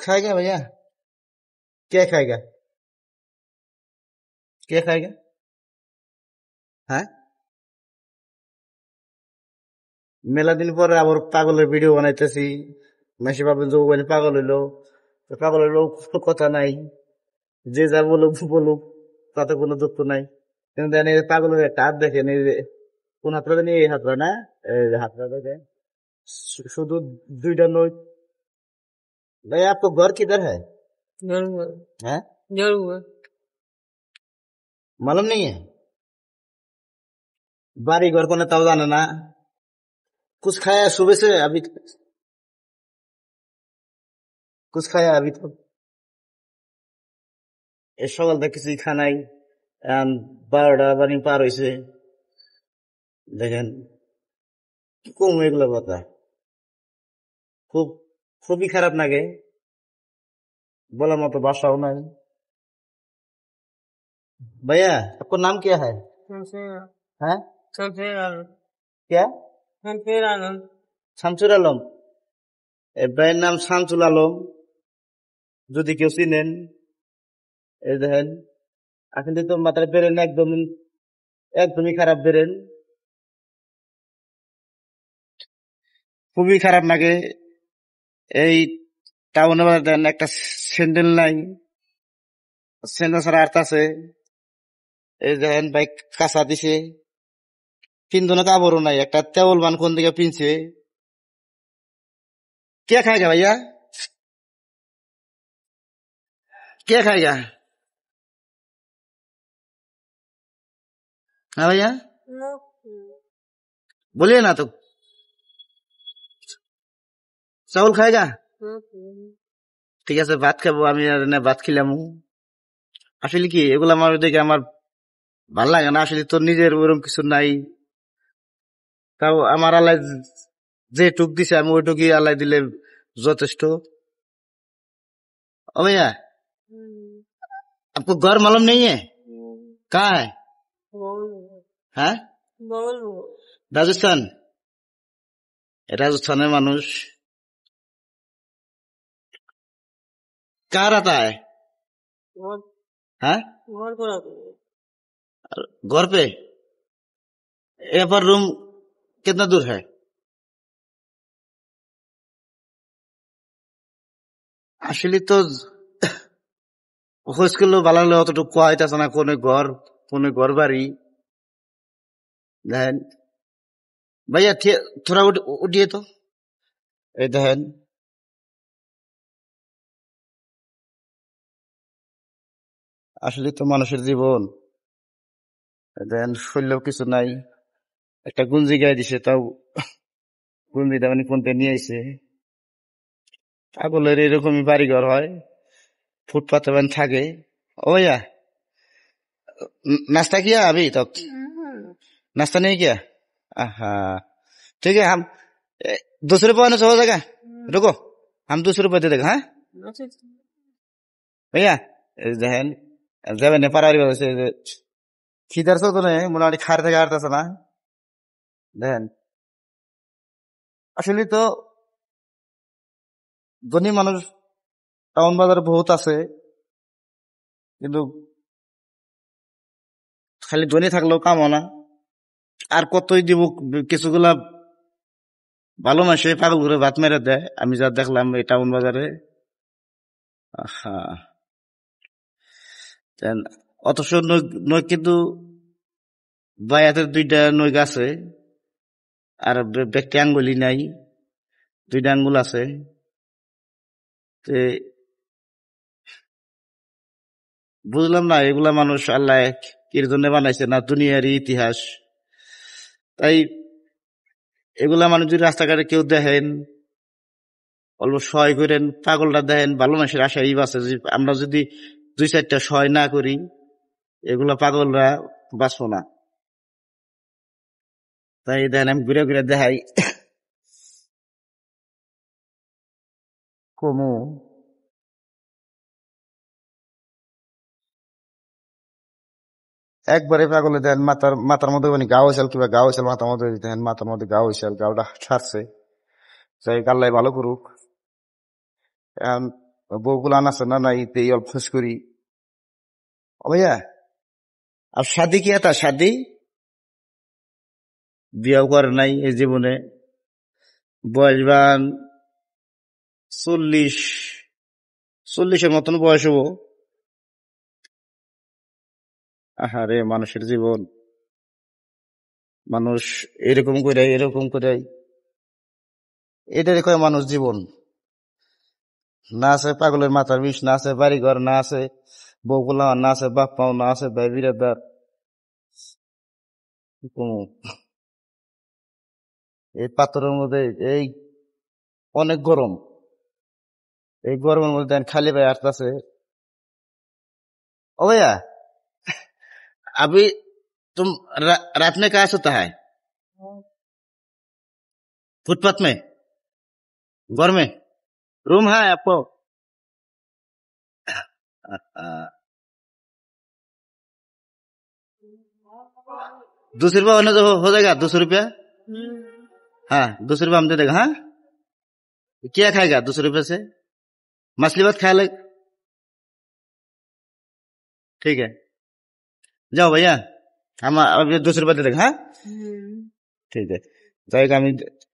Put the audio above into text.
खाएगा भैया? क्या खाएगा? क्या खाएगा? হ্যাঁ, মেলা দিন পরে আবার পাগলের ভিডিও বানাইতেছি। মেসি ভাবলেন যে ও মানে পাগল হইলো, তো পাগল হইলো কোনো কথা নাই, যে যা বলুক বলুক, তাতে কোনো দুঃখ নাই। কিন্তু দেখেন এই যে পাগলের একটা হাত দেখেন, এই যে কোন হাতটা জানি, এই হাতটা না, এই যে হাতটা দেখেন শুধু দুইটা নই। भाई आपको घर किधर है? जरूर हैं? जरूर मालूम नहीं है? बारी घर को ताও জানে না। कुछ खाया सुबह से अभी? कुछ खाया अभी तो? এই সকালটা কিছুই খা নাই, 12টা বানি পার হয়েছে। দেখেন কি কম এগুলো কথা, খুব খুবই খারাপ লাগে, বলার মতো ভাষাও নাই। भैया आपको नाम क्या है? हैं? शमशेर आलम क्या? शमशेर आलम শামসুর আলম। এই ভাইয়ের নাম শামসুল আলম, যদি কেউ চিনেন। এই দেখেন এখন তো মাথার বেরেন একদমই খারাপ বেরেন, খুবই খারাপ লাগে। এই টাউনে বাজার দেন একটা স্যান্ডেল নাই, স্যান্ডেল ছাড়া আর্থ আছে। এই দেখেন বাইক কাঁচা দিছে, পিন্ধনে কাপড়ও নাই, একটা তেওল বান কোন দিকে পিনছে। কে খায়গা ভাইয়া? কে খায়গা? হ্যাঁ ভাইয়া বলিয়ে না তো, চাউল খায়গা? ঠিক আছে ভাত খাবো, আমি আর না ভাত খিলাম। আসলে কি এগুলো আমার দেখে আমার ভাল লাগে না, আসলে তোর নিজের ওরকম কিছু নাই। তাও আমার আল্লাহ যে টুক দিছে আমি ওইটুকুই আল্লাহ দিলে যথেষ্ট। ओ भैया आपको घर मालूम नहीं है? कहाँ है? হ্যাঁ, রাজস্থান। রাজস্থানের মানুষ कहाँ रहता है? हाँ, घर पे। यहाँ पर रूम कितना दूर है? আসলে তো খোঁজ করলেও ভালো হলে অতটুকু কোয়া হইতেছে না, কোন ঘর বাড়ি। দেখেন ভাইয়া থোড়া উঠিয়ে তো, এই দেখেন আসলে তো মানুষের জীবন। দেখেন শরীরেও কিছু নাই, একটা গুঞ্জি গায়ে দিছে, তাও গুঞ্জিটা মানে কোনটা নিয়ে আইছে। পাগলের এরকমই বাড়িঘর হয়, ফুটপাতে বান থাকে। ओ भैया नाश्ता किया अभी तक? नाश्ता नहीं किया? हाँ ठीक है, हम 200 रुपये आने से हो जाएगा, रुको हम 200 रुपये दे देगा। हाँ भैया দেখেন যাবেন পাড়ারি বলছে খিদার তো নেই, মোটামুটি খার থেকে আরতেছে না। দেখেন আসলে তো ধনী মানুষ টাউন বাজারে বহুত আছে, কিন্তু খালি ধনী থাকলেও কামও না। আর কতই দিব, কিছুগুলা ভালো মাসে পাগল করে ভাত মেরে দেয়, আমি যা দেখলাম এই টাউন বাজারে। হ্যাঁ অথচ নই কিন্তু বায়াতের 2টা নই আছে, আর ব্যক্তি আঙ্গুলি নাই, 2টা আঙ্গুল আছে। বুঝলাম না এগুলা মানুষ আল্লাহ এর জন্য বানাইছে না দুনিয়ারই ইতিহাস। তাই এগুলা মানুষ যদি রাস্তাঘাটে কেউ দেখেন অল্প সহায় করেন, পাগলটা দেখেন ভালো মানুষের আশাই বাঁচে। আমরা যদি 2-4টা সহায় না করি এগুলা পাগলরা বাঁচবো না। তাই দেখেন আমি ঘুরে ঘুরে দেখাই কমু। একবারে পাগলে দেন মাথার মধ্যে মানে গা হয়েছিল, কিংবা গা হয়েছিল মাথার মধ্যে দেখেন, মাথার মধ্যে গা হয়েছিল, গাওটা ছাড়ছে, যাই আল্লাহ ভালো করুক। বউ গুলান আছে না নাই তে অল্প খোঁজ করি। ও ভাইয়া আর শাদি কি এটা শাদি বিয়েও করে নাই এই জীবনে, বয়স বান 40-40-এর মতন বয়স হবো। আহারে মানুষের জীবন, মানুষ এরকম করে এটারে কয় মানুষ জীবন। না আছে পাগলের মাথার বিষ, না আছে বাড়ি ঘর, না আছে বউগুলা, না আছে বাপ মাও, না আছে ভাই বিরাদার। কি কমু? এই পাথরের মধ্যে এই অনেক গরম, এই গরমের মধ্যে দেখেন খালি ভাই আসতেছে। ओ भैया अभी तुम रात में कहाँ सोता है? फुटपाथ में, घर में रूम है आपको? ₹200 होने तो हो जाएगा, ₹200। हाँ ₹200 हम दे देगा। हाँ क्या खाएगा ₹200 से? मछली भात खा ले, ठीक है जाओ भैया, हम अभी ₹200 दे देगा। हाँ ठीक है जाएगा।